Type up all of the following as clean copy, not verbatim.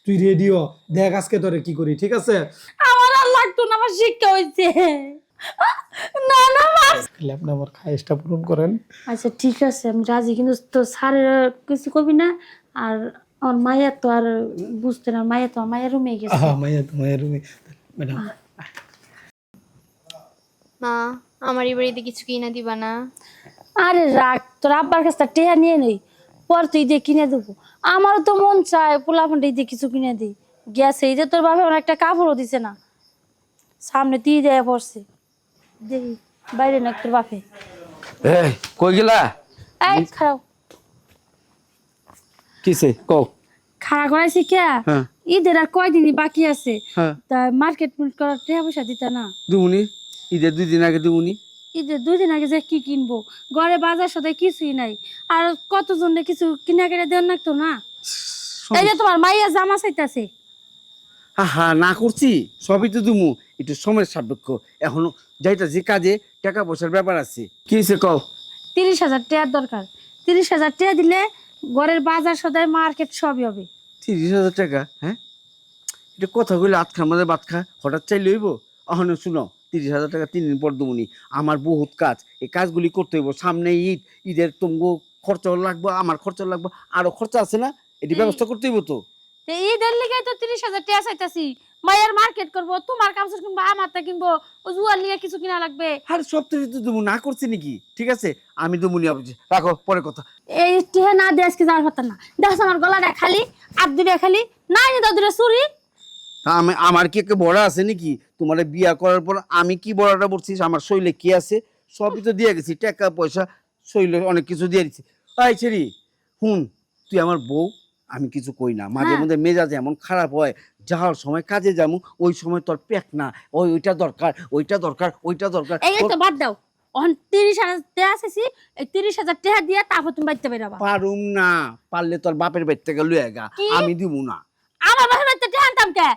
তুই রেডিও দেখ আজকে তোরে কি করি, ঠিক আছে? আমার আর লাগতো না, আমার শিক্ষা হয়েছে। না না মা। তাহলে আপনি আমার খায়েশটা পূরণ করেন। আচ্ছা ঠিক আছে, আমি রাজি, কিন্তু তো স্যারের কিছু কবি না। আর আমার মায়ের তো আর বুঝতে না, মায়ের তো মায়ের রুমে গেছে। মাইয়া তো মায়ের রুমে। ম্যাডাম মা, আমার এই বাড়িতে কিছু কিনা দিবা না? আরে রাখ, তোর আব্বার কাছে টেহা নিয়ে নেই, পর তুই দিয়ে কিনে দেবো। আমারও তো মন চায় পোলা ফান্ডে দিয়ে কিছু কিনে দিই। গেছে এই যে তোর বাবা আমার একটা কাপড়ও দিছে না, সামনে তুই দেয়া পড়ছে, দেখি বাইরে না তোর বাপে। এই কই গেলা? এই খারাপ কিসে কও? খাড়া করাইছি কে? হ্যাঁ। ঈদের আর কয়দিনই বাকি আছে, হ্যাঁ তা মার্কেট করার টাকা পয়সা দিতে না। দুমুনি ঈদের 2 দিন আগে দুমুনি। ঈদের 2 দিন আগে যে কি কিনবো, ঘরে বাজার সাথে কিছুই নাই, আর কতজনে কিছু কিনা কেটে দেন না তো না। এই যে তোমার মাইয়া জামা চাইতাছে। হা না করছি, সবই তো দুমু, একটু সময়ের সাপেক্ষ। এখনো যাইতাছি কাজে, টাকা পয়সার ব্যাপার আছে। কি হয়েছে কও? 30,000 টাকার দরকার। 30,000 টাকা দিলে ঘরের বাজার সদাই মার্কেট সবই হবে। 30,000 টাকা? হ্যাঁ, এটা কথা কইলে আত খার মধ্যে ভাত খা, হঠাৎ চাইলে হইব? অহনে শুনো, 30,000 টাকা 3 দিন পর দুমুনি। আমার বহুত কাজ, এই কাজগুলি করতে হইব। সামনে ঈদ, ঈদের তুমগো খরচাও লাগবে, আমার খরচা লাগবে, আরো খরচা আছে না, এটি ব্যবস্থা করতে হইব তো। তো ঈদের লিগে তো 30,000 টাকা চাইতাছি। মায়ের মার্কেট করবো, তোমার কাপড় কিনবো, আমারটা কিনবো, ও জুয়ার লিগে কিছু কিনা লাগবে। আর সব তো ঋতু দেবো না করছি নাকি? ঠিক আছে, আমি দুমুনি আবজি, রাখো, পরে কথা। এই টিহে না দিয়ে আজকে যাওয়ার কথা না। দেখো আমার গলাটা খালি, আর দুটা খালি, না এটা দুটা চুরি। তা আমার কি একটা বড়া আছে নাকি? তোমার বিয়া করার পর আমি কি বড়াটা বলছিস? আমার শৈলে কি আছে? সবই তো দিয়ে গেছি, টাকা পয়সা, শৈলে অনেক কিছু দিয়ে দিচ্ছি। তাই ছেড়ি হুন, তুই আমার বউ, আমি কিছু কই না। মাঝে হ্যাঁ। মধ্যে মেজাজ এমন খারাপ হয়, যাওয়ার সময় কাজে যাবো, ওই সময় তোর পেক না, ওইটা দরকার, ওইটা দরকার, ওইটা দরকার। এই তো বাদ দাও, অন 30,000 টাকা চাইছি, এই 30,000 টাকা দিয়ে তারপর তুমি বাড়িতে বেরাবা। পারুম না, পারলে তোর বাপের বাড়ি থেকে লুয়ে গা, কি? আমি দিব না। আমার বাপের বাড়িতে টাকা আনতাম কে?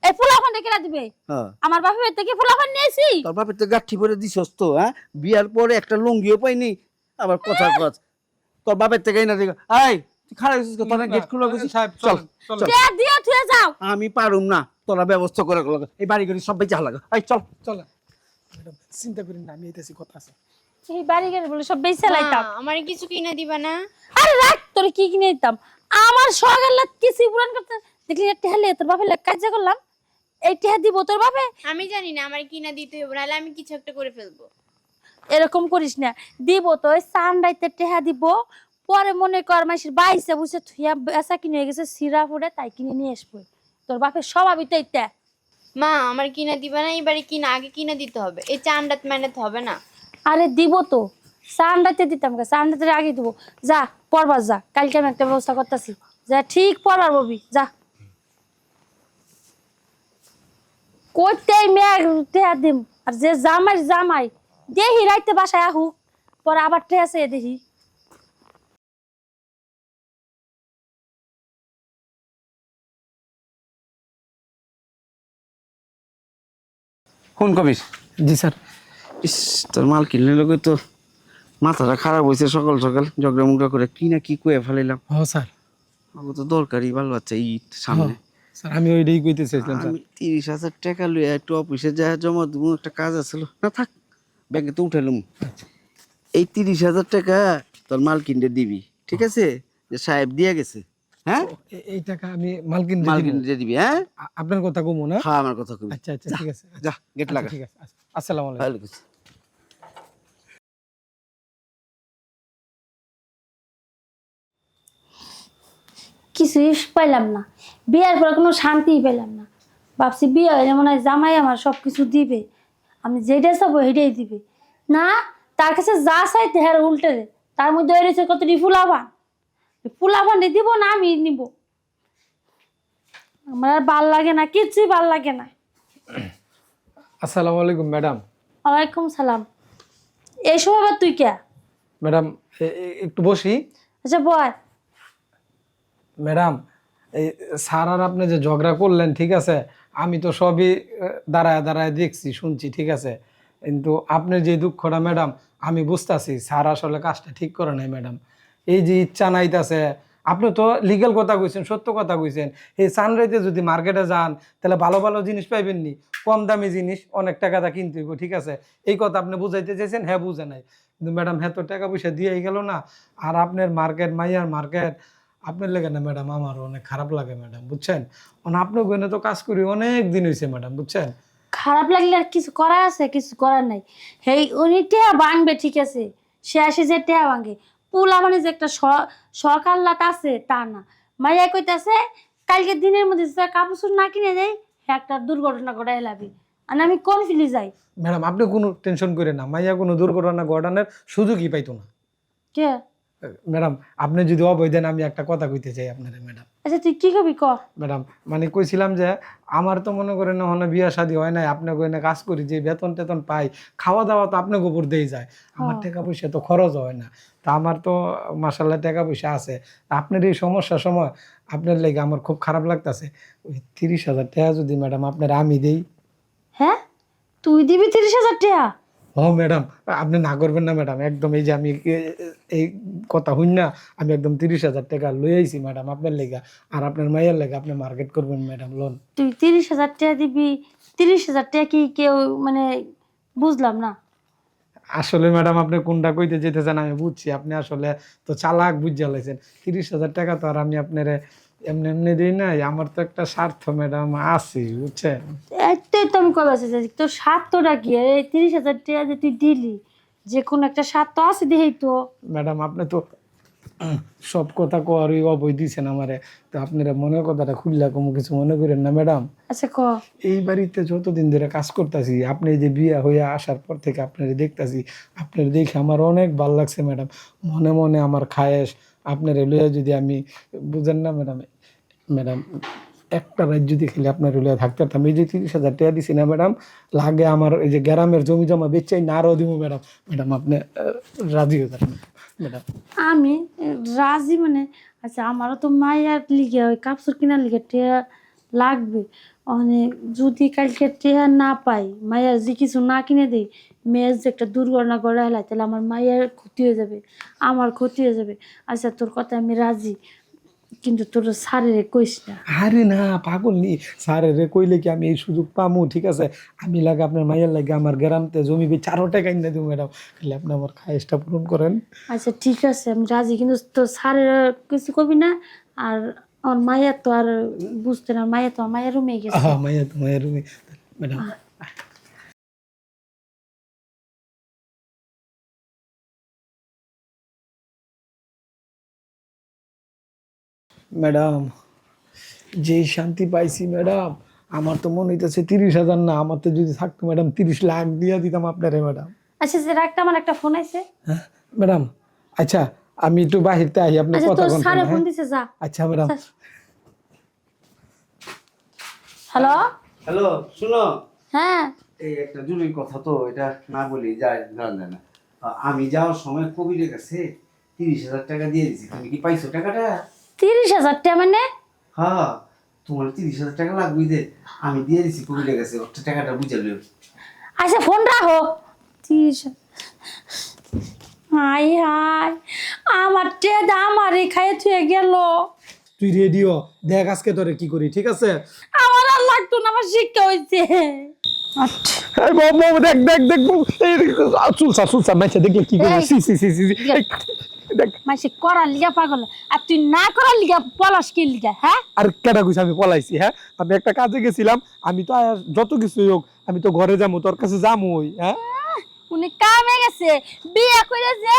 এই ফুলাফান কেনা দিবে? হ্যাঁ, আমার বাপের বাড়িতে কি ফুলাফান নিয়েছি? তোর বাপের তো গাঠি পরে দিছস তো, হ্যাঁ? বিয়ার পরে একটা লুঙ্গিও পাইনি, আবার কথা কচ। তোর বাপের থেকেই না দিগা। এই তুই খারাপ হইছিস, তোরা গেট খুলে গেছিস। চল চল, টাকা দিয়ে থুয়ে যাও। আমি পারুম না, তোরা ব্যবস্থা করে লাগা। এই বাড়ি গাড়ি সব বেচা লাগা। এই চল। চল ম্যাডাম, চিন্তা করেন না, আমি এতেছি, কথা আছে। এই বাড়ি গেলে বলে সব বেচে লাইতাম। আমার কিছু কিনা দিবা না? আরে রাখ, তোরে কি কিনে দিতাম? আমার সকালে কিছু পূরণ করতে দেখলি একটা হেলে তোর বাপের লাগে কাজ করলাম, এই টেহা দিব তোর বাপে? আমি জানি না আমার কিনা দিতে হবে, নাহলে আমি কিছু একটা করে ফেলবো। এরকম করিস না, দিব তো ওই সানরাইতে টেহা দিব, পরে মনে কর মাসির বাইসে বুঝে থুইয়া বেচা কিনে গেছে সিরা ফুডে, তাই কিনে নিয়ে আসবো। তোর বাপের স্বভাবই তো এইটা। মা, আমার কিনা দিবা না? এবারে কিনা আগে কিনা দিতে হবে, এই চান্ডাত মেনাতে হবে না। আরে দিব তো, সানরাইতে দিতাম, সানরাইতে আগে দিব। যা পড়বার যা, কালকে আমি একটা ব্যবস্থা করতেছি, যা ঠিক পড়বার ববি যা। কইতেই মেয়ে টেহা দিম, আর যে জামাই জামাই দেখি রাইতে বাসায় আহুক, পরে আবার টেহা চেয়ে দেখি। কোন কবির? জি স্যার। ইস, তোর মাল কিনলে লোকে তো মাথাটা খারাপ হয়েছে, সকাল সকাল ঝগড়া মুগড়া করে কি না কি কয়ে ফেলাইলাম। হ স্যার। আমার তো দরকারি, ভালো আছে ঈদ সামনে। স্যার আমি ওইটাই কইতে চাইছিলাম স্যার। আমি 30,000 টাকা লইয়া একটু অফিসে যা জমা দেবো, একটা কাজ আছিল না, থাক ব্যাংকে তো উঠাইলাম। এই 30,000 টাকা তোর মাল কিনতে দিবি, ঠিক আছে? যে সাহেব দিয়ে গেছে, হ্যাঁ? এই টাকা আমি মালকিন মাল কিনতে দিবি, হ্যাঁ? আপনার কথা কমু না? হ্যাঁ, আমার কথা কবি। আচ্ছা আচ্ছা ঠিক আছে। যা গেট আচ্ছা, লাগা। ঠিক আছে। আসসালামু আলাইকুম। ভালো কিছু। কিছুই পাইলাম না, বিয়ের পরে কোনো শান্তিই পেলাম না। ভাবছি বিয়ে হইলে মনে হয় জামাই আমার সব কিছু দিবে, আমি যেটা চাবো সেটাই দিবে। না, তার কাছে যা চাইতে হ্যাঁ উল্টে দে, তার মধ্যে রয়েছে কতটি ফুলাবান, ফুলাবান দিব না আমি নিব। আমার আর ভাল লাগে না, কিছুই ভাল লাগে না। আসসালামু আলাইকুম ম্যাডাম। ওয়ালাইকুম সালাম। এই সময় আবার তুই কে? ম্যাডাম একটু বসি। আচ্ছা বয়। ম্যাডাম, এই স্যার আর আপনি যে ঝগড়া করলেন, ঠিক আছে, আমি তো সবই দাঁড়ায় দাঁড়ায় দেখছি শুনছি, ঠিক আছে, কিন্তু আপনার যে দুঃখটা ম্যাডাম আমি বুঝতেছি, স্যার আসলে কাজটা ঠিক করে নাই ম্যাডাম। এই যে ইচ্ছা নাইতাছে আপনি তো লিগ্যাল কথা কইছেন, সত্য কথা কইছেন। এই সানরাইতে যদি মার্কেটে যান তাহলে ভালো ভালো জিনিস পাইবেন নি, কম দামি জিনিস অনেক টাকা দা কিনতে হইব, ঠিক আছে? এই কথা আপনি বুঝাইতে চাইছেন, হ্যাঁ বুঝে নাই। কিন্তু ম্যাডাম হ্যাঁ তো টাকা পয়সা দিয়েই গেল না, আর আপনার মার্কেট মাইয়ার মার্কেট আপনার লেগে না ম্যাডাম, আমারও অনেক খারাপ লাগে ম্যাডাম, বুঝছেন? আপনার গনে তো কাজ করি অনেক দিন হয়েছে ম্যাডাম, বুঝছেন? খারাপ লাগলে আর কিছু করার আছে? কিছু করার নাই। হেই উনি টেহা ভাঙবে, ঠিক আছে, সে আসে যে টেহা ভাঙে। পুলা মানে যে একটা শখ আহ্লাদ আছে তা না। মাইয়া কইতাছে কালকে দিনের মধ্যে যে কাপড় চোপড় না কিনে দেয় একটা দুর্ঘটনা ঘটাই লাবি, আর আমি কনফিউজ যাই। ম্যাডাম আপনি কোনো টেনশন করে না, মাইয়া কোনো দুর্ঘটনা ঘটানোর সুযোগই পাইতো না। কে? ম্যাডাম আপনি যদি অবৈ দেন, আমি একটা কথা কইতে চাই আপনারে ম্যাডাম। আচ্ছা তুই কি কবি ক। ম্যাডাম মানে কইছিলাম যে আমার তো মনে করেন না বিয়া শাদী হয় নাই, আপনাকে এনে কাজ করি, যে বেতন টেতন পাই, খাওয়া দাওয়া তো আপনাকে উপর দিয়ে যায়, আমার টাকা পয়সা তো খরচ হয় না। তা আমার তো মাসাল্লাহ টাকা পয়সা আছে। আপনার এই সমস্যার সময় আপনার লেগে আমার খুব খারাপ লাগতেছে। ওই 30,000 টাকা যদি ম্যাডাম আপনার আমি দেই। হ্যাঁ তুই দিবি 30,000 টাকা? ও ম্যাডাম আপনি না করবেন না ম্যাডাম, একদম এই যে আমি এই কথা হইন না, আমি একদম 30,000 টাকা লই আইছি ম্যাডাম আপনার লেগা, আর আপনার মাইয়ের লেগা আপনি মার্কেট করবেন ম্যাডাম লোন। তুই 30,000 টাকা দিবি? 30,000 টাকা কি কেউ মানে বুঝলাম না। আসলে ম্যাডাম আপনি কোনটা কইতে যেতেছেন আমি বুঝছি, আপনি আসলে তো চালাক বুঝা লাইছেন। 30,000 টাকা তো আর আমি আপনার এমনি এমনি দিই নাই, আমার তো একটা স্বার্থ ম্যাডাম আছে, বুঝছেন? এইটাই তো আমি কবে আসছি, তোর স্বার্থটা কি? এই 30,000 টাকা যে তুই দিলি, যে কোনো একটা স্বার্থ আছে দেখেই তো। ম্যাডাম আপনি তো সব কথা কোয়ারই অবৈ দিয়েছেন আমারে, তো আপনারা মনের কথাটা খুললা কোনো কিছু মনে করেন না ম্যাডাম। আচ্ছা ক। এই বাড়িতে যতদিন ধরে কাজ করতেছি, আপনি যে বিয়ে হয়ে আসার পর থেকে আপনারা দেখতেছি, আপনার দেখে আমার অনেক ভালো লাগছে ম্যাডাম। মনে মনে আমার খায়েশ আপনার লইয়া যদি আমি, বুঝেন না ম্যাডাম, ম্যাডাম একটা রাত যদি খেলে আপনার লইয়া থাকতে পারতাম। এই যে 30,000 টাকা দিছি না ম্যাডাম, লাগে আমার এই যে গ্রামের জমি জমা বেচাই না আরও দিব ম্যাডাম। ম্যাডাম আপনি রাজি হয়ে যান ম্যাডাম। আমি রাজি মানে, আচ্ছা আমারও তো মায়ের লিগে ওই কাপড় কেনার লিগে টেয়া লাগবে। মানে যদি কালকে টেয়া না পাই, মায়ের যে কিছু না কিনে দিই, মেয়ের যে একটা দুর্ঘটনা করে হেলাই, তাহলে আমার মায়ের ক্ষতি হয়ে যাবে, আমার ক্ষতি হয়ে যাবে। আচ্ছা তোর কথা আমি রাজি, কিন্তু তোর স্যারের কইস না। আরে না পাগল নি, স্যারে রে কইলে কি আমি এই সুযোগ পামু? ঠিক আছে, আমি লাগে আপনার মাইয়ের লাগে আমার গ্রামতে জমি বে 4 টাকা কিনে দেবো ম্যাডাম, খালি আপনি আমার খায়েশটা পূরণ করেন। আচ্ছা ঠিক আছে আমি রাজি, কিন্তু তোর স্যারের কিছু কবি না। আর আমার মায়ের তো আর বুঝতে না, মায়ের তো মায়ের রুমে গেছে। মাইয়া তো মায়ের রুমে ম্যাডাম। ম্যাডাম যেই শান্তি পাইছি ম্যাডাম, আমার তো মনে হইতেছে 30,000 না, আমার তো যদি থাকতো ম্যাডাম 30 লাখ দিয়া দিতাম আপনারে ম্যাডাম। আচ্ছা যে রাখতে আমার একটা ফোন আছে। হ্যাঁ ম্যাডাম, আচ্ছা আমি একটু বাহিরতে আই, আপনি আচ্ছা কথা তোর বলুন। স্যারে ফোন দিছে, যা। আচ্ছা ম্যাডাম। হ্যালো হ্যালো, শুনো, হ্যাঁ এই একটা জরুরি কথা তো, এটা না বলি যায় না। আমি যাওয়ার সময় কবিরের কাছে 30,000 টাকা দিয়ে দিছি, তুমি কি পাইছো টাকাটা? 30,000 টাকা মানে? হ্যাঁ, তোমার 30,000 টাকা লাগবে যে, আমি দিয়ে দিছি কবিরের কাছে, ওর টাকাটা বুঝে লিও। আচ্ছা ফোন রাখো। 30,000 হাই হাই, আমার টেদা আমারে খাইয়ে থুয়ে গেল। তুই রেডিও দেখ আজকে তোরে কি করি, ঠিক আছে? আমার আর লাগতো না, আমার শিক্ষা হয়েছে। এই বাবা দেখ দেখ দেখ, চুলসা মাইছে দেখলে কি করি? এই। সি সি সি সি এই, দেখ। মাসে করার লিগা পাগল, আর তুই না করার লিগা পলাশ কি লিগা? হ্যাঁ আর কেটা কইছ আমি পলাইছি? হ্যাঁ আমি একটা কাজে গেছিলাম, আমি তো যত কিছু হোক আমি তো ঘরে যাবো, তোর কাছে যাবো ওই। হ্যাঁ উনি কামে গেছে, বিয়ে করে যে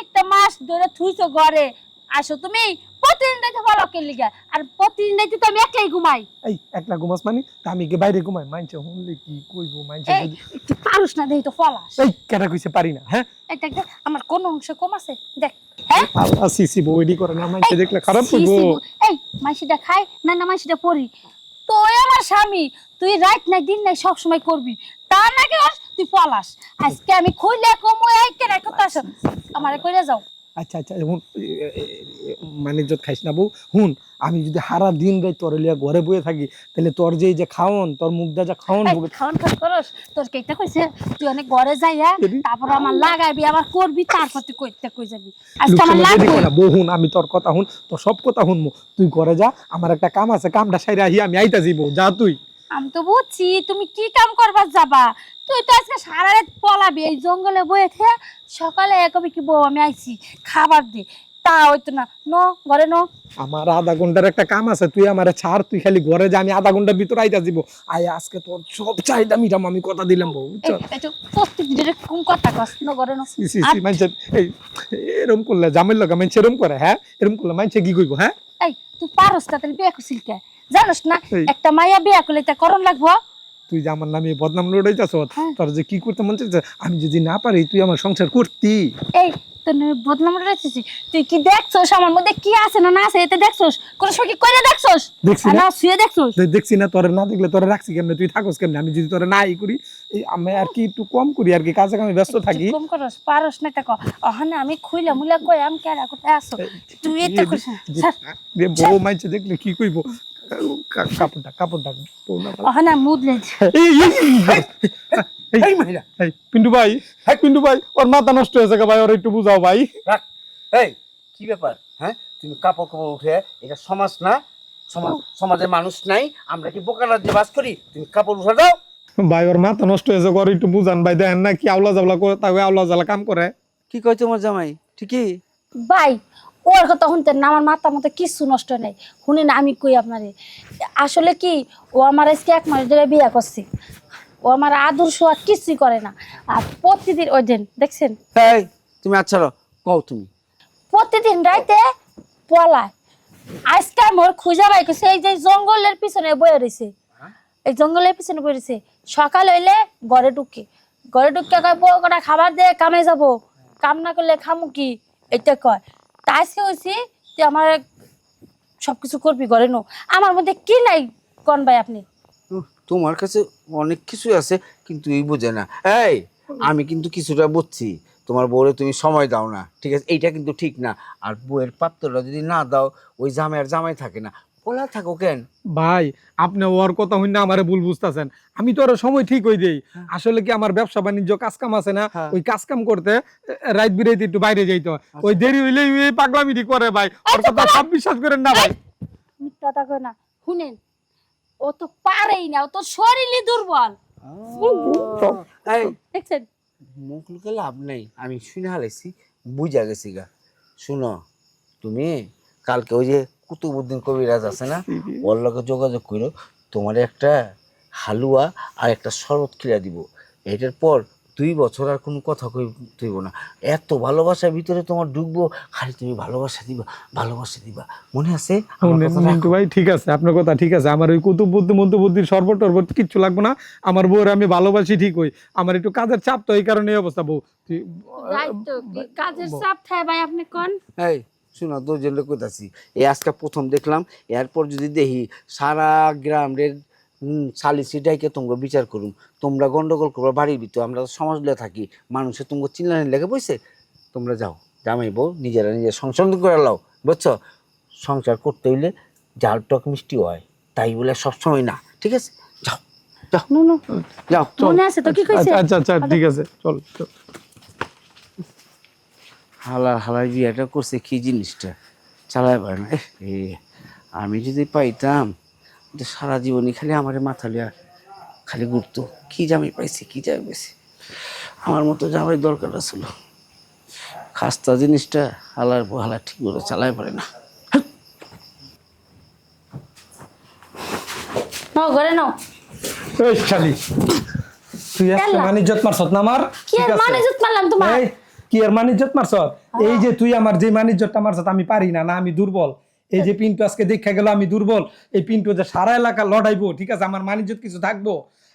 একটা মাস ধরে থুইছো ঘরে। আসো তুমি প্রতিদিন রাইতে পলাকে লিগা, আর প্রতিদিন রাইতে তো আমি একলাই ঘুমাই। এই একলা ঘুমাস মানে? তা আমি কি বাইরে ঘুমাই? মাইনছে শুনলে কি কইবো? মাইনছে এই একটু পারুস না, দেই তো পলাশ। এই কেটা কইছে পারি না? হ্যাঁ এটা দেখ আমার কোন অংশ কম আছে দেখ। হ্যাঁ আল্লাহ সিসি বইডি করে না, মাইনছে দেখলে খারাপ সি কইবো। সি এই মাইসিটা খাই না, না মাইসিটা পড়ি। তুই আমার স্বামী, তুই রাত নাই দিন নাই সব সময় করবি, তা না কি তুই পলাশ। আজকে আমি খুইলে কমু এই কেন কত আসো আমারে কইরা যাও। আচ্ছা আচ্ছা হুন মানে ইজ্জত খাইস না বউ হুন আমি যদি সারা দিন রাত তোর লিয়া ঘরে বয়ে থাকি তাহলে তোর যে এই যে খাওন তোর মুখদা যা খাওন এই, খাওন খাওন করস তোর কেকটা কইছে তুই অনেক ঘরে যাইয়া তারপর আমার লাগাইবি আবার করবি তারপর তুই কইতে কই যাবি আজকে আমার লাগবে বউ হুন আমি তোর কথা হুন তোর সব কথা হুনমু তুই ঘরে যা আমার একটা কাম আছে কামটা সাইরা আহি আমি আইতাছি বউ যা তুই আমি তো বুঝছি তুমি কি কাম করবার যাবা তুই তো আজকে সারা রাত পলাবি এই জঙ্গলে বয়ে থে সকালে কবি কি বউ আমি আইছি খাবার দি তা হইতো না ন ঘরে ন আমার আধা ঘন্টার একটা কাম আছে তুই আমারে ছাড় তুই খালি ঘরে যা আমি আধা ঘন্টার ভিতর আইতা দিব আয় আজকে তোর সব চাহিদা মিটাম আমি কথা দিলাম বউ বুঝছো একটু প্রস্তুতি দিলে কোন কথা কস ন ঘরে ন মানুষের এই এরম করলে জামের লগা মানুষ এরম করে হ্যাঁ এরম করলে মানুষে কি কইব হ্যাঁ এই তুই পারস না তাহলে বিয়ে করছিস কে জানোস না এই। একটা মাইয়া বিয়ে করলে তা করণ লাগবো তুই যে আমার নামে বদনাম লড়াইতাছ হ্যাঁ। তোর যে কি করতে মন চাইছে আমি যদি না পারি তুই আমার সংসার করতি এই তোর নামে বদনাম রেখেছিস তুই কি দেখছস আমার মধ্যে কি আছে না না আছে এতে দেখছস কোন সময় কি কইরা দেখছস দেখছি আর না না শুয়ে দেখছস দেখছি না তোরে না দেখলে তোরে রাখছি কেমনে তুই থাকস কেমনে আমি যদি তোরে নাই করি এই আমি আর কি একটু কম করি আর কি কাজে কামে ব্যস্ত থাকি কম করস পারস না তা ক ওখানে আমি খুইলা মুলা কই আমি কেরা কোথায় আসো তুই এটা করিস না। ছাড়। রে বউ মাইছে দেখলে কি কইব কাপড়টা বউ না ওখানে মুদলে এই এই মহিলা এই পিন্টু ভাই হ্যাঁ পিন্টু ভাই ওর মাথা নষ্ট হয়েছে ভাই ওর একটু বুঝাও ভাই রাখ। এই কি ব্যাপার হ্যাঁ তুমি কাপড় কাপড় উঠে এটা সমাজ না সমাজের মানুষ নাই আমরা কি বোকারা দিয়ে বাস করি তুমি কাপড় উঠে দাও ভাই ওর মাথা নষ্ট হয়েছে ওর একটু বুঝান ভাই দেখেন না কি আওলা জাওলা করে তাও আওলা জালা কাম করে কি কয় তোমার জামাই ঠিকই ভাই ওর কথা শুনতে না আমার মাথার মধ্যে কিছু নষ্ট নেই শুনে না আমি কই আপনারে আসলে কি ও আমার আজকে 1 মাস ধরে বিয়ে করছে ও আমার আদর্শ আর কিছুই করে না আর প্রতিদিন ওই দিন দেখছেন এই তুমি আচ্ছা কও তুমি প্রতিদিন রাইতে পলায় আজকে মোর খুঁজা বাই করছে এই যে জঙ্গলের পিছনে বয়ে রয়েছে এই জঙ্গলের পিছনে বয়ে রয়েছে সকাল হইলে ঘরে ঢুকে কয় বড় কটা খাবার দে কামে যাব কাম না করলে খামু কি এটা কয় তা আজকে হয়েছি যে আমার সবকিছু করবি ঘরে নো আমার মধ্যে কি নাই কোন ভাই আপনি তোমার কাছে অনেক কিছুই আছে কিন্তু এই বোঝে না এই আমি কিন্তু কিছুটা বুঝছি তোমার বউরে তুমি সময় দাও না ঠিক আছে এইটা কিন্তু ঠিক না আর বউয়ের পাত্রটা যদি না দাও ওই জামাই থাকে না ওলা থাকো কেন ভাই আপনি ওর কথা হইনা আমারে ভুল বুঝতাছেন আমি তো ওর সময় ঠিক হই দেই আসলে কি আমার ব্যবসা বাণিজ্য কাজ কাম আছে না হ্যাঁ। ওই কাজ কাম করতে রাত বিরাইতে একটু বাইরে যাইতে হয় ওই দেরি হইলে এই পাগলামিটি করে ভাই ওর কথা সব বিশ্বাস করেন না ভাই মিথ্যাটা কয় না শুনেন ও তো পারেই না ও তো শরীরই দুর্বল এই দেখছেন মুখ লুকে লাভ নেই আমি শুনে হালাইছি বুঝা গেছি গা শুনো তুমি কালকে ওই যে কুতুবউদ্দিন কবিরাজ আছে না ওর লগে যোগাযোগ করো তোমার একটা হালুয়া আর একটা শরবত খিলা দিব এটার পর 2 বছর আর কোনো কথা কইব না এত ভালোবাসার ভিতরে তোমার ঢুকবো খালি তুমি ভালোবাসা দিবা মনে আছে আমার কথাটা? মিন্টু ভাই ঠিক আছে আপনার কথা ঠিক আছে আমার ওই কুতুব বুদ্ধি মন্তবুদ্ধির সর্বট টর্বট কিচ্ছু লাগবে না আমার বউরে আমি ভালোবাসি ঠিক হই আমার একটু কাজের চাপ তো এই কারণে এই অবস্থা বউ তুই রাইতো কি কাজের চাপ থাকে ভাই আপনি কোন এই শোনো দুজন লোক কইতাছি এই আজকে প্রথম দেখলাম এরপর যদি দেখি সারা গ্রামের সালিসি ডাইকে তোমরা বিচার করুম তোমরা গন্ডগোল করবা বাড়ির ভিতর আমরা তো সমাজ লয়ে থাকি মানুষে তোমরা চিল্লানি লেগে বইছে তোমরা যাও জামাই বউ নিজেরা নিজের সংসার করে লাও বুঝছো সংসার করতে হইলে জাল টক মিষ্টি হয় তাই বলে সবসময় না ঠিক আছে যাও যাও নো নো যাও মনে আছে তো কি কইছে আচ্ছা আচ্ছা ঠিক আছে চল চল। হালাই বিয়েটা করছে কি জিনিসটা চালায় পারে না আমি যদি পাইতাম তো সারা জীবনই খালি আমার মাথা লিয়া খালি ঘুরতো কি জামাই পাইছি আমার মতো জামাই দরকার ছিল খাস্তা জিনিসটা হালা ঠিক করে চালায় পারে না নাও ঘরে নাও এই শালি তুই একটা কেলা? মানিজ্জত মারছত না আমার কি আর ঠিক আছে? মানে জুত মারলাম তোমার এই কি আর মানিজ্জত মারছত এই যে তুই আমার যে মানিজ্জতটা মারছত আমি পারি না আমি দুর্বল এই যে পিন্টু আজকে দেখা গেল আমি দুর্বল এই পিন্টু যে সারা এলাকা লড়াইবো ঠিক আছে আমার মানিজ্জত কিছু থাকবো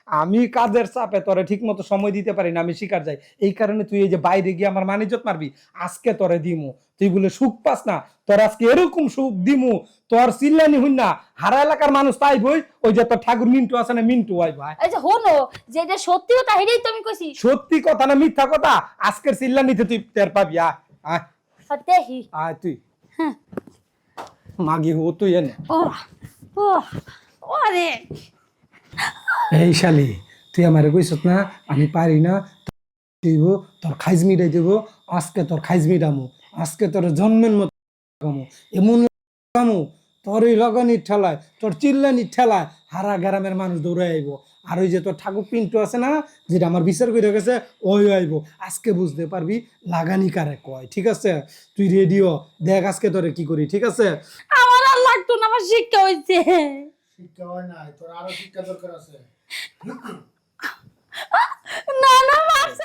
আমি কাজের চাপে তোরে ঠিক মতো সময় দিতে পারি না আমি শিকার যাই এই কারণে তুই এই যে বাইরে গিয়ে আমার মানিজ্জত মারবি আজকে তোরে দিমু তুই বলে সুখ পাস না তোর আজকে এরকম সুখ দিমু তোর চিল্লানি হইন না হারা এলাকার মানুষ তাই বই ওই যে তোর ঠাকুর মিন্টু আছে না মিন্টু আই ভাই এই যে হলো যে এটা সত্যি কথা হেডেই তুমি কইছি সত্যি কথা না মিথ্যা কথা আজকের চিল্লানিতে তুই টের পাবি আয় দেখি আয় তুই মাগি হো তুই এনে ও ও ওরে এই শালি তুই আমারে কইছত না আমি পারি না দিব তোর খাইজ মিটাই দেব আজকে তোর খাইজ মিটামু আজকে তোর জন্মের মতো কামু এমন কামু তোর ওই লগানির ঠেলায় তোর চিল্লানির ঠেলায় হারা গ্রামের মানুষ দৌড়ে আইব আর ওই যে তোর ঠাকুর পিন্টু আছে না যেটা আমার বিচার করে গেছে ওই আইব আজকে বুঝতে পারবি লাগানি কারে কয় ঠিক আছে তুই রেডিও দেখ আজকে তোরে কি করি ঠিক আছে আমার আর লাগতো না আমার শিক্ষা হইছে শিক্ষা হয় নাই, তোর আরো শিক্ষা দরকার আছে। না না মারছে